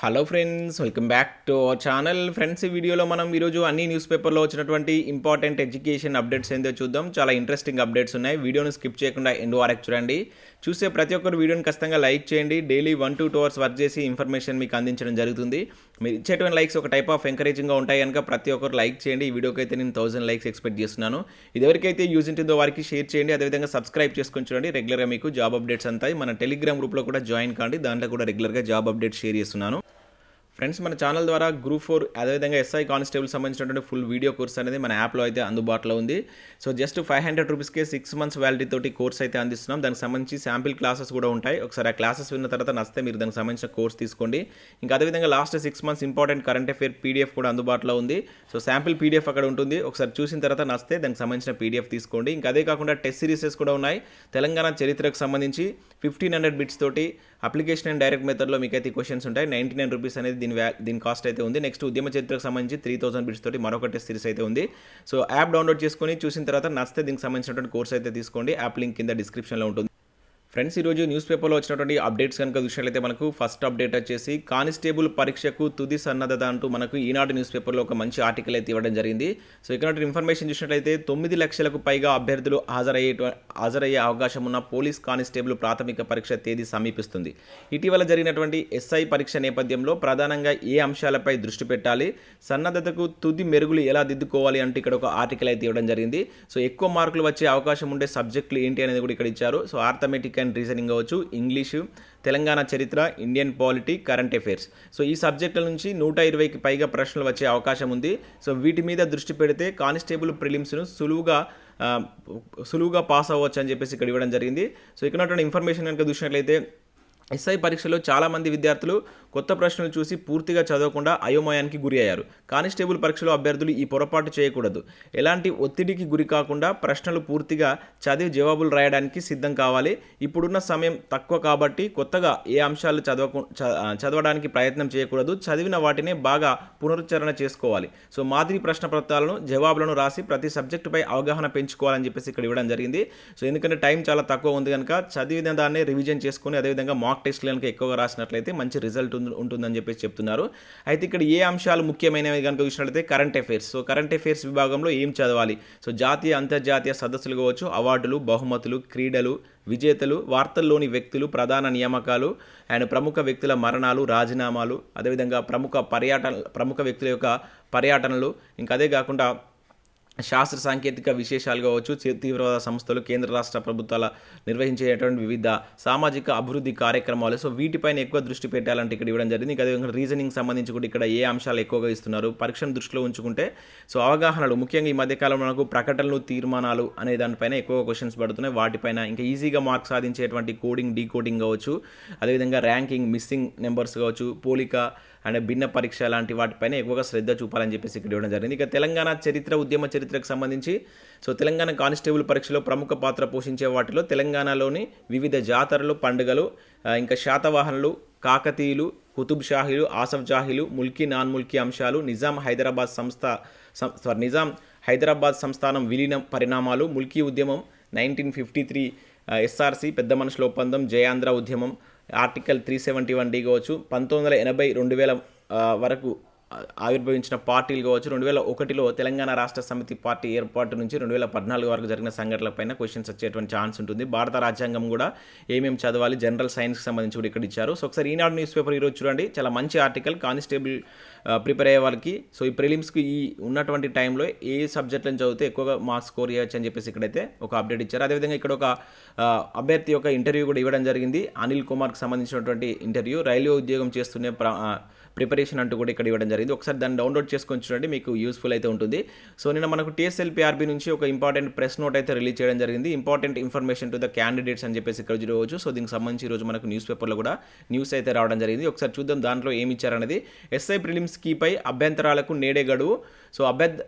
Hello friends, welcome back to our channel. Friends, ఈ వీడియోలో మనం ఈరోజు అన్ని న్యూస్ పేపర్లో వచ్చినటువంటి ఇంపార్టెంట్ ఎడ్యుకేషన్ అప్డేట్స్ ఏందో చూద్దాం. చాలా ఇంట్రెస్టింగ్ అప్డేట్స్ ఉన్నాయి. వీడియోను స్కిప్ చేయకుండా ఎండ్ వరకు చూడండి. చూసే ప్రతి ఒక్కరు వీడియోని ఖచ్చితంగా లైక్ చేయండి. డైలీ 1 to 2 hours వర్క్ చేసి ఇన్ఫర్మేషన్ మీకు అందించడం జరుగుతుంది. మీరు ఇచ్చేటువంటి లైక్స్ ఒక టైప్ ఆఫ్ ఎంకరేజింగ్గా ఉంటాయి కనుక ప్రతి ఒక్కరు లైక్ చేయండి. ఈ వీడియోకి అయితే నేను 1000 లైక్స్ ఎక్స్పెక్ట్ చేస్తున్నాను. ఇది ఎవరికైతే యూజ్ ఉంటుందో వారికి షేర్ చేయండి. అదేవిధంగా సబ్స్క్రైబ్ చేసుకొని చూడండి. రెగ్యులర్గా మీకు జాబ్ అప్డేట్స్ అంతాయి. మన టెలిగ్రామ్ గ్రూప్లో కూడా జాయిన్ కాండి. దాంట్లో కూడా రెగ్యులర్గా జాబ్ అప్డేట్స్ షేర్ చేస్తున్నాను. ఫ్రెండ్స్, మన ఛానల్ ద్వారా గ్రూప్ 4 అదేవిధంగా ఎస్ఐ కానిస్టేబుల్ సంబంధించినటువంటి ఫుల్ వీడియో కోర్స్ అనేది మన యాప్లో అయితే అందుబాటులో ఉంది. సో జస్ట్ 500 రూపీస్కే 6 months వ్యాలిటీ తోటి కోర్స్ అయితే అందిస్తున్నాం. దానికి సంబంధించి శాంపిల్ క్లాసెస్ కూడా ఉంటాయి. ఒకసారి ఆ క్లాసెస్ విన్న తర్వాత నచ్చితే మీరు దానికి సంబంధించిన కోర్స్ తీసుకోండి. ఇంకా అదేవిధంగా last 6 months important current affair PDF కూడా అందుబాటులో ఉంది. సో శాంపిల్ పీడిఎఫ్ అక్కడ ఉంటుంది. ఒకసారి చూసిన తర్వాత నచ్చితే దానికి సంబంధించిన పీడిఎఫ్ తీసుకోండి. ఇంకా అదే కాకుండా టెస్ట్ సిరీసెస్ కూడా ఉన్నాయి. తెలంగాణ చరిత్రకు సంబంధించి 1500 బిట్స్ తోటి అప్లికేషన్ అండ్ డైరెక్ట్ మెథడ్లో మీకైతే క్వశ్చన్స్ ఉంటాయి. 99 రూపీస్ అనేది దీని కాస్ట్ అయితే ఉంది. నెక్స్ట్ ఉద్యమ చరిత్రకు సంబంధించి 3000 బిట్స్ తోటి మరొక టెస్ట్ సిరీస్ అయితే ఉంది. సో యాప్ డౌన్లోడ్ చేసుకొని చూసిన తర్వాత నచ్చితే దీనికి సంబంధించినటువంటి కోర్స్ అయితే తీసుకోండి. యాప్ లింక్ కింద డిస్క్రిప్షన్లో ఉంటుంది. ఫ్రెండ్స్, ఈరోజు న్యూస్ పేపర్లో వచ్చినటువంటి అప్డేట్స్ కనుక చూసినట్లయితే మనకు ఫస్ట్ అప్డేట్ వచ్చేసి కానిస్టేబుల్ పరీక్షకు తుది సన్నద్ధత అంటూ మనకు ఈనాడు న్యూస్ పేపర్లో ఒక మంచి ఆర్టికల్ అయితే ఇవ్వడం జరిగింది. సో ఇక్కడ ఇన్ఫర్మేషన్ చూసినట్లయితే 9 లక్షలకు పైగా అభ్యర్థులు హాజరయ్యే అవకాశం ఉన్న పోలీస్ కానిస్టేబుల్ ప్రాథమిక పరీక్ష తేదీ సమీపిస్తుంది. ఇటీవల జరిగినటువంటి ఎస్ఐ పరీక్ష నేపథ్యంలో ప్రధానంగా ఏ అంశాలపై దృష్టి పెట్టాలి, సన్నద్ధతకు తుది మెరుగులు ఎలా దిద్దుకోవాలి అంటే ఇక్కడ ఒక ఆర్టికల్ అయితే ఇవ్వడం జరిగింది. సో ఎక్కువ మార్కులు వచ్చే అవకాశం ఉండే సబ్జెక్టులు ఏంటి అనేది కూడా ఇక్కడ ఇచ్చారు. సో ఆర్థమెటిక్ అండ్ రీజనింగ్ అవ్వచ్చు, ఇంగ్లీషు, తెలంగాణ చరిత్ర, Indian polity, current affairs. So ఈ సబ్జెక్టుల నుంచి 120కి పైగా ప్రశ్నలు వచ్చే అవకాశం ఉంది. సో వీటి మీద దృష్టి పెడితే కానిస్టేబుల్ ప్రిలిమ్స్ను సులువుగా పాస్ అవ్వచ్చు అని చెప్పేసి ఇక్కడ ఇవ్వడం జరిగింది. సో ఇక్కడ ఉన్నటువంటి ఇన్ఫర్మేషన్ కనుక చూసినట్లయితే ఎస్ఐ పరీక్షలో చాలామంది విద్యార్థులు కొత్త ప్రశ్నలు చూసి పూర్తిగా చదవకుండా అయోమయానికి గురి అయ్యారు. కానిస్టేబుల్ పరీక్షలో అభ్యర్థులు ఈ పొరపాటు చేయకూడదు. ఎలాంటి ఒత్తిడికి గురి కాకుండా ప్రశ్నలు పూర్తిగా చదివి జవాబులు రాయడానికి సిద్ధం కావాలి. ఇప్పుడున్న సమయం తక్కువ కాబట్టి కొత్తగా ఏ అంశాలు చదవడానికి ప్రయత్నం చేయకూడదు. చదివిన వాటినే బాగా పునరుచ్చారణ చేసుకోవాలి. సో మాదిరి ప్రశ్న పత్రాలను జవాబులను రాసి ప్రతి సబ్జెక్టుపై అవగాహన పెంచుకోవాలని చెప్పేసి ఇక్కడ ఇవ్వడం జరిగింది. సో ఎందుకంటే టైం చాలా తక్కువ ఉంది కనుక చదివిన దాన్ని రివిజన్ చేసుకొని అదేవిధంగా మాక్ టెస్ట్లు కనుక ఎక్కువగా రాసినట్లయితే మంచి రిజల్ట్ ఉంటుందని చెప్పేసి చెప్తున్నారు. అయితే ఇక్కడ ఏ అంశాలు ముఖ్యమైనవి కనుక చూసినట్లయితే current affairs. So current affairs విభాగంలో ఏం చదవాలి? సో జాతీయ అంతర్జాతీయ సదస్సులు కావచ్చు, అవార్డులు, బహుమతులు, క్రీడలు, విజేతలు, వార్తల్లోని వ్యక్తులు, ప్రధాన నియామకాలు అండ్ ప్రముఖ వ్యక్తుల మరణాలు, రాజీనామాలు, అదేవిధంగా ప్రముఖ వ్యక్తుల యొక్క పర్యటనలు, ఇంకా అదే కాకుండా శాస్త్ర సాంకేతిక విశేషాలు కావచ్చు, తీవ్రవాద సంస్థలు, కేంద్ర రాష్ట్ర ప్రభుత్వాల నిర్వహించేటువంటి వివిధ సామాజిక అభివృద్ధి కార్యక్రమాలు. సో వీటిపైన ఎక్కువ దృష్టి పెట్టాలంటే ఇక్కడ ఇవ్వడం జరిగింది. ఇంకా అదేవిధంగా రీజనింగ్ సంబంధించి కూడా ఇక్కడ ఏ అంశాలు ఎక్కువగా ఇస్తున్నారు, పరీక్షను దృష్టిలో ఉంచుకుంటే సో అవగాహనలు, ముఖ్యంగా ఈ మధ్యకాలంలో మనకు ప్రకటనలు, తీర్మానాలు అనే దానిపైన ఎక్కువ క్వశ్చన్స్ పడుతున్నాయి. వాటిపైన ఇంకా ఈజీగా మార్క్స్ సాధించేటువంటి కోడింగ్, డీకోడింగ్ కావచ్చు, అదేవిధంగా ర్యాంకింగ్, మిస్సింగ్ నెంబర్స్ కావచ్చు, పోలిక అండ్ భిన్న పరీక్ష లాంటి వాటిపైన ఎక్కువగా శ్రద్ధ చూపాలని చెప్పేసి ఇక్కడ ఇవ్వడం జరిగింది. ఇక తెలంగాణ చరిత్ర, ఉద్యమ చరిత్రకు సంబంధించి సో తెలంగాణ కానిస్టేబుల్ పరీక్షలో ప్రముఖ పాత్ర పోషించే వాటిలో తెలంగాణలోని వివిధ జాతరలు, పండుగలు, ఇంకా శాతవాహనులు, కాకతీయులు, కుతుబ్ షాహీలు, ఆసఫ్ జాహీలు, ముల్కీ నాన్ ముల్కీ అంశాలు, నిజాం హైదరాబాద్ సంస్థానం విలీనం పరిణామాలు, ముల్కీ ఉద్యమం, 1953 ఎస్ఆర్సి, పెద్ద మనుషుల ఒప్పందం, జయాంధ్ర ఉద్యమం, ఆర్టికల్ 371D కావచ్చు, 1980 2000 వరకు ఆవిర్భవించిన పార్టీలు కావచ్చు, 2001లో తెలంగాణ రాష్ట్ర సమితి పార్టీ ఏర్పాటు నుంచి 2014 వరకు జరిగిన సంఘటనలపైన క్వశ్చన్స్ వచ్చేటువంటి ఛాన్స్ ఉంటుంది. భారత రాజ్యాంగం కూడా ఏమేమి చదవాలి, జనరల్ సైన్స్కి సంబంధించి కూడా ఇక్కడ ఇచ్చారు. సో ఒకసారి ఈనాడు న్యూస్ పేపర్ ఈరోజు చూడండి, చాలా మంచి ఆర్టికల్. కానిస్టేబుల్ ప్రిపేర్ అయ్యే వాళ్ళకి సో ఈ ప్రిలిమ్స్కి ఈ ఉన్నటువంటి టైంలో ఏ సబ్జెక్టులను చదివితే ఎక్కువగా మార్క్స్ స్కోర్ చేయొచ్చు అని చెప్పేసి ఇక్కడైతే ఒక అప్డేట్ ఇచ్చారు. అదేవిధంగా ఇక్కడ ఒక అభ్యర్థి యొక్క ఇంటర్వ్యూ కూడా ఇవ్వడం జరిగింది. అనిల్ కుమార్కి సంబంధించినటువంటి ఇంటర్వ్యూ, రైల్వే ఉద్యోగం చేస్తున్న ప్రిపరేషన్ అంటూ కూడా ఇక్కడ ఇవ్వడం జరిగింది. ఒకసారి దాన్ని డౌన్లోడ్ చేసుకొని చూడండి, మీకు యూస్ఫుల్ అయితే ఉంటుంది. సో నిన్న మనకు Tslprb నుంచి ఒక ఇంపార్టెంట్ ప్రెస్ నోట్ అయితే రిలీజ్ చేయడం జరిగింది. Important information to the candidates అని చెప్పేసి ఇక్కడ చూడవచ్చు. సో దీనికి సంబంధించి ఈరోజు మనకు న్యూస్ పేపర్లో కూడా న్యూస్ అయితే రావడం జరిగింది. ఒకసారి చూద్దాం దాంట్లో ఏమి ఇచ్చారనేది. ఎస్ఐ ప్రిలిమ్స్ కీపై అభ్యంతరాలకు నేడే గడువు. సో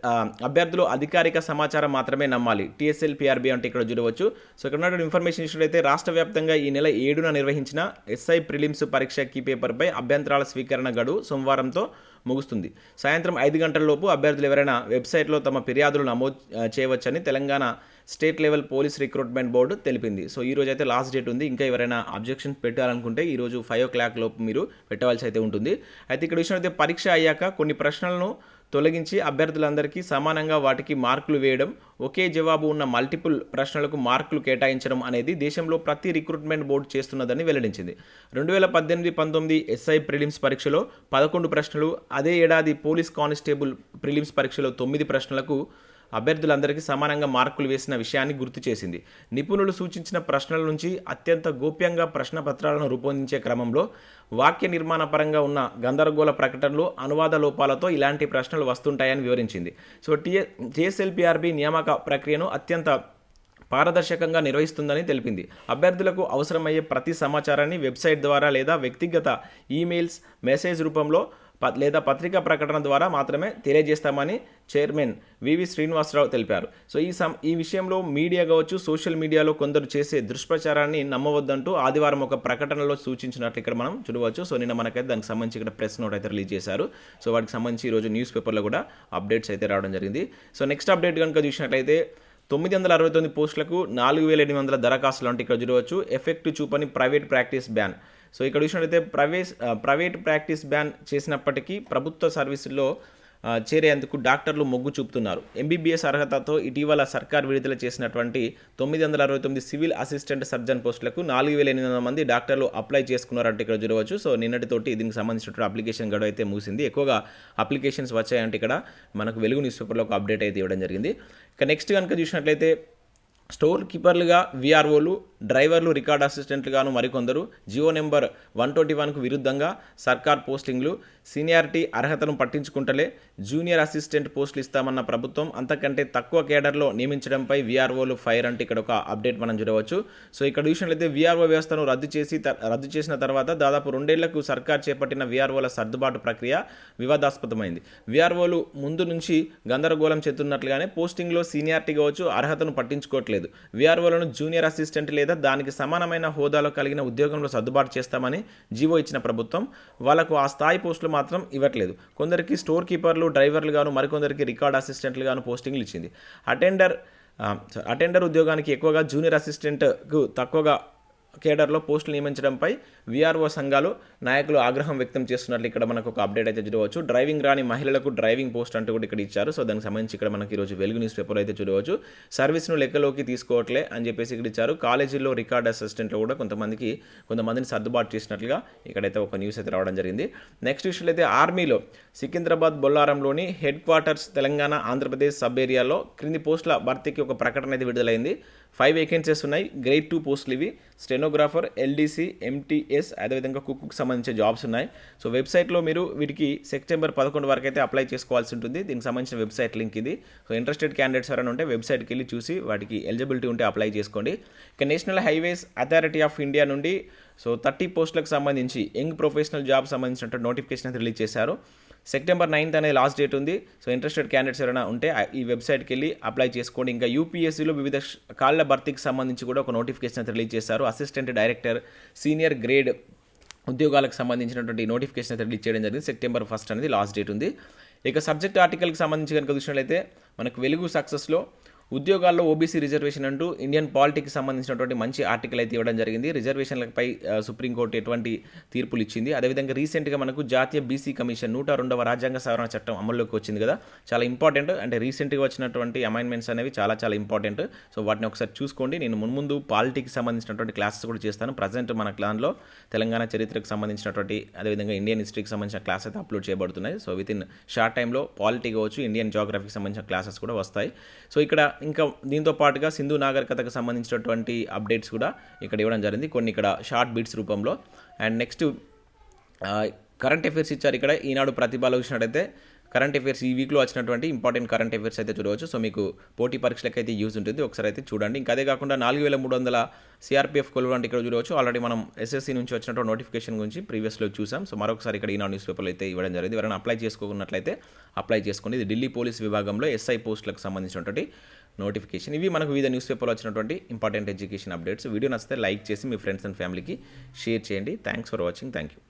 అభ్యర్థులు అధికారిక సమాచారం మాత్రమే నమ్మాలి. TSLPRB అంటే ఇక్కడ చూడవచ్చు. సో ఇక్కడ ఉన్నటువంటి ఇన్ఫర్మేషన్ ఇచ్చినట్లయితే రాష్ట్ర వ్యాప్తంగా ఈ నెల 7న నిర్వహించిన SI ప్రిలిమ్స్ పరీక్ష కీ పేపర్పై అభ్యంతరాల స్వీకరణ గడువు సోమవారంతో ముగుస్తుంది. సాయంత్రం 5 గంటలలోపు అభ్యర్థులు ఎవరైనా వెబ్సైట్లో తమ ఫిర్యాదులు నమోదు చేయవచ్చని Telangana state level police recruitment board తెలిపింది. సో ఈ రోజు అయితే లాస్ట్ డేట్ ఉంది. ఇంకా ఎవరైనా అబ్జెక్షన్స్ పెట్టాలనుకుంటే ఈరోజు 5 o'clock లోపు మీరు పెట్టవలసి అయితే ఉంటుంది. అయితే ఇక్కడ విషయం అయితే పరీక్ష అయ్యాక కొన్ని ప్రశ్నలను తొలగించి అభ్యర్థులందరికీ సమానంగా వాటికి మార్కులు వేయడం, ఒకే జవాబు ఉన్న మల్టిపుల్ ప్రశ్నలకు మార్కులు కేటాయించడం అనేది దేశంలో ప్రతి రిక్రూట్మెంట్ బోర్డు చేస్తున్నదని వెల్లడించింది. 2018-19 SI ప్రిలిమ్స్ పరీక్షలో 11 ప్రశ్నలు, అదే ఏడాది పోలీస్ కానిస్టేబుల్ ప్రిలిమ్స్ పరీక్షలో 9 ప్రశ్నలకు అభ్యర్థులందరికీ సమానంగా మార్కులు వేసిన విషయాన్ని గుర్తు చేసింది. నిపుణులు సూచించిన ప్రశ్నల నుంచి అత్యంత గోప్యంగా ప్రశ్న పత్రాలను రూపొందించే క్రమంలో వాక్య నిర్మాణ పరంగా ఉన్న గందరగోళ ప్రకటనలు, అనువాద లోపాలతో ఇలాంటి ప్రశ్నలు వస్తుంటాయని వివరించింది. సో TSLPRB నియామక ప్రక్రియను అత్యంత పారదర్శకంగా నిర్వహిస్తుందని తెలిపింది. అభ్యర్థులకు అవసరమయ్యే ప్రతి సమాచారాన్ని వెబ్సైట్ ద్వారా లేదా వ్యక్తిగత ఈమెయిల్స్, మెసేజ్ రూపంలో లేదా పత్రికా ప్రకటన ద్వారా మాత్రమే తెలియజేస్తామని చైర్మన్ వివి శ్రీనివాసరావు తెలిపారు. సో ఈ విషయంలో మీడియా కావచ్చు, సోషల్ మీడియాలో కొందరు చేసే దుష్ప్రచారాన్ని నమ్మవద్దంటూ ఆదివారం ఒక ప్రకటనలో సూచించినట్లు ఇక్కడ మనం చూడవచ్చు. సో నిన్న మనకైతే దానికి సంబంధించి ఇక్కడ ప్రెస్ నోట్ అయితే రిలీజ్ చేశారు. సో వాటికి సంబంధించి ఈరోజు న్యూస్ పేపర్లో కూడా అప్డేట్స్ అయితే రావడం జరిగింది. సో నెక్స్ట్ అప్డేట్ కనుక చూసినట్లయితే 969 పోస్టులకు 4800 దరఖాస్తులు అంటే ఇక్కడ చూడవచ్చు. ఎఫెక్ట్ చూపని ప్రైవేట్ ప్రాక్టీస్ బ్యాన్. సో ఇక్కడ చూసినట్లయితే ప్రైవేట్ ప్రాక్టీస్ బ్యాన్ చేసినప్పటికీ ప్రభుత్వ సర్వీసుల్లో చేరేందుకు డాక్టర్లు మొగ్గు చూపుతున్నారు. MBBS అర్హతతో ఇటీవల సర్కార్ విడుదల చేసినటువంటి 969 సివిల్ అసిస్టెంట్ సర్జన్ పోస్టులకు 4800 మంది డాక్టర్లు అప్లై చేసుకున్నారంటే ఇక్కడ చూడవచ్చు. సో నిన్నటితోటి దీనికి సంబంధించినటువంటి అప్లికేషన్ గడువు అయితే ముగిసింది. ఎక్కువగా అప్లికేషన్స్ వచ్చాయంటే ఇక్కడ మనకు వెలుగు న్యూస్ పేపర్లో ఒక అప్డేట్ అయితే ఇవ్వడం జరిగింది. ఇక నెక్స్ట్ కనుక చూసినట్లయితే స్టోర్ కీపర్లుగా VROలు, డ్రైవర్లు, రికార్డ్ అసిస్టెంట్లుగాను మరికొందరు జియో నెంబర్ 121కు విరుద్ధంగా సర్కార్ పోస్టింగ్లు, సీనియారిటీ అర్హతను పట్టించుకుంటలే జూనియర్ అసిస్టెంట్ పోస్టులు ఇస్తామన్న ప్రభుత్వం అంతకంటే తక్కువ కేడర్లో నియమించడంపై VROలు ఫైర్ అంటే ఇక్కడ ఒక అప్డేట్ మనం చూడవచ్చు. సో ఇక్కడ చూసినట్లయితే VRO వ్యవస్థను రద్దు చేసిన తర్వాత దాదాపు 2 ఏళ్లకు సర్కార్ చేపట్టిన VROల సర్దుబాటు ప్రక్రియ వివాదాస్పదమైంది. VROలు ముందు నుంచి గందరగోళం చెందుతున్నట్లుగానే పోస్టింగ్లో సీనియారిటీ కావచ్చు, అర్హతను పట్టించుకోవట్లేదు. VROలను జూనియర్ అసిస్టెంట్ లేదా దానికి సమానమైన హోదాలో కలిగిన ఉద్యోగంలో సర్దుబాటు చేస్తామని జీవో ఇచ్చిన ప్రభుత్వం వాళ్లకు ఆ స్థాయి పోస్టులు మాత్రం ఇవ్వట్లేదు. కొందరికి స్టోర్ కీపర్లు, డ్రైవర్లు గాను, మరికొందరికి రికార్డ్ అసిస్టెంట్లు గాను పోస్టింగ్లు ఇచ్చింది. అటెండర్ ఉద్యోగానికి ఎక్కువగా, జూనియర్ అసిస్టెంట్కు తక్కువగా కేడర్లో పోస్టులు నియమించడంపై VRO సంఘాలు, నాయకులు ఆగ్రహం వ్యక్తం చేస్తున్నట్లు ఇక్కడ మనకు ఒక అప్డేట్ అయితే చూడవచ్చు. డ్రైవింగ్ రాని మహిళలకు డ్రైవింగ్ పోస్ట్ అంటూ కూడా ఇక్కడ ఇచ్చారు. సో దానికి సంబంధించి ఇక్కడ మనకి ఈరోజు వెలుగు న్యూస్ పేపర్ అయితే చూడవచ్చు. సర్వీస్ను లెక్కలోకి తీసుకోవట్లే అని చెప్పేసి ఇక్కడ ఇచ్చారు. కాలేజీల్లో రికార్డ్ అసిస్టెంట్లో కూడా కొంతమందిని సర్దుబాటు చేసినట్లుగా ఇక్కడైతే ఒక న్యూస్ అయితే రావడం జరిగింది. నెక్స్ట్ విషయంలో అయితే ఆర్మీలో సికింద్రాబాద్ బొల్లారంలోని headquarters Telangana, Andhra Pradesh sub ఏరియాలో క్రింది పోస్టుల భర్తీకి ఒక ప్రకటన అయితే విడుదలైంది. 5 వేకెన్సీస్ ఉన్నాయి. గ్రేడ్ 2 పోస్టులు ఇవి. స్టెనోగ్రాఫర్, LDC, MTS, అదేవిధంగా కుక్కు సంబంధించిన జాబ్స్ ఉన్నాయి. సో వెబ్సైట్లో మీరు వీటికి సెప్టెంబర్ 11 వరకు అయితే అప్లై చేసుకోవాల్సి ఉంటుంది. దీనికి సంబంధించిన వెబ్సైట్ లింక్ ఇది. సో ఇంట్రెస్టెడ్ క్యాండిడేట్స్ ఎవరైనా ఉంటే వెబ్సైట్కి వెళ్ళి చూసి వాటికి ఎలిజిబిలిటీ ఉంటే అప్లై చేసుకోండి. ఇక national highways authority of India నుండి 30 పోస్టులకు సంబంధించి యంగ్ ప్రొఫెషనల్ జాబ్ సంబంధించిన నోటిఫికేషన్ అయితే రిలీజ్ చేశారు. సెప్టెంబర్ 9th అనేది లాస్ట్ డేట్ ఉంది. సో ఇంట్రెస్టెడ్ క్యాండిడేట్స్ ఎవరైనా ఉంటే ఈ వెబ్సైట్కి వెళ్ళి అప్లై చేసుకోండి. ఇంకా UPSCలో వివిధ కాళ్ళ భర్తీకి సంబంధించి కూడా ఒక నోటిఫికేషన్ అయితే రిలీజ్ చేశారు. అసిస్టెంట్ డైరెక్టర్, సీనియర్ గ్రేడ్ ఉద్యోగాలకు సంబంధించినటువంటి నోటిఫికేషన్ అయితే రిలీజ్ చేయడం జరిగింది. సెప్టెంబర్ 1st అనేది లాస్ట్ డేట్ ఉంది. ఇక సబ్జెక్ట్ ఆర్టికల్కి సంబంధించి కనుక చూసినట్లయితే మనకు వెలుగు సక్సెస్లో ఉద్యోగాల్లో OBC రిజర్వేషన్ అంటూ ఇండియన్ పాలిటిక్కి సంబంధించినటువంటి మంచి ఆర్టికల్ అయితే ఇవ్వడం జరిగింది. రిజర్వేషన్లపై సుప్రీంకోర్టు ఎటువంటి తీర్పులు ఇచ్చింది. అదేవిధంగా రీసెంట్గా మనకు జాతీయ BC కమిషన్ 102వ రాజ్యాంగ సవరణ చట్టం అమల్లోకి వచ్చింది కదా, చాలా ఇంపార్టెంట్. అంటే రీసెంట్గా వచ్చినటువంటి అమైండ్మెంట్స్ అనేవి చాలా చాలా ఇంపార్టెంట్. సో వాటిని ఒకసారి చూసుకోండి. నేను మున్ముందు పాలిటిక్కి సంబంధించినటువంటి క్లాసెస్ కూడా చేస్తాను. ప్రజెంట్ మన క్లాన్లో తెలంగాణ చరిత్రకు సంబంధించినటువంటి, అదేవిధంగా ఇండియన్ హిస్టరీకి సంబంధించిన క్లాస్ అయితే అప్లోడ్ చేయబడుతున్నాయి. సో వితిన్ షార్ట్ టైంలో పాలిటీ కావచ్చు, ఇండియన్ జియోగ్రఫీకి సంబంధించిన క్లాసెస్ కూడా వస్తాయి. సో ఇక్కడ ఇంకా దీంతో పాటుగా సింధు నాగరికతకు సంబంధించినటువంటి అప్డేట్స్ కూడా ఇక్కడ ఇవ్వడం జరిగింది, కొన్ని ఇక్కడ షార్ట్ బిట్స్ రూపంలో. అండ్ నెక్స్ట్ కరెంట్ అఫైర్స్ ఇచ్చారు. ఇక్కడ ఈనాడు ప్రతిభలో చూసినట్టయితే కరెంట్ అఫైర్స్ ఈ వీక్లో వచ్చినటువంటి ఇంపార్టెంట్ కరెంట్ అఫైర్స్ అయితే చూడవచ్చు. సో మీకు పోటీ పరీక్షలకు అయితే యూజ్ ఉంటుంది, ఒకసారి అయితే చూడండి. ఇంకా అదే కాకుండా 4300 సిఆర్పిఎఫ్ కొలువు అంటే ఇక్కడ చూడవచ్చు. ఆల్రెడీ మనం ఎస్ఎస్సి నుంచి వచ్చినటువంటి నోటిఫికేషన్ గురించి ప్రీవియస్లో చూసాం. సో మరొకసారి ఇక్కడ ఈనాడు న్యూస్ పేపర్లో అయితే ఇవ్వడం జరిగింది. ఎవరైనా అప్లై చేసుకోకున్నట్లయితే అప్లై చేసుకోండి. ఇది ఢిల్లీ పోలీస్ విభాగంలో ఎస్ఐ పోస్టులకు సంబంధించినటువంటి నోటిఫికేషన్. ఇవి మనకు వివిధ న్యూస్ పేపర్లో వచ్చినటువంటి ఇంపార్టెంట్ ఎడ్యుకేషన్ అప్డేట్స్. వీడియో నచ్చితే లైక్ చేసి మీ ఫ్రెండ్స్ అండ్ ఫ్యామిలీకి షేర్ చేయండి. Thanks for watching. Thank you.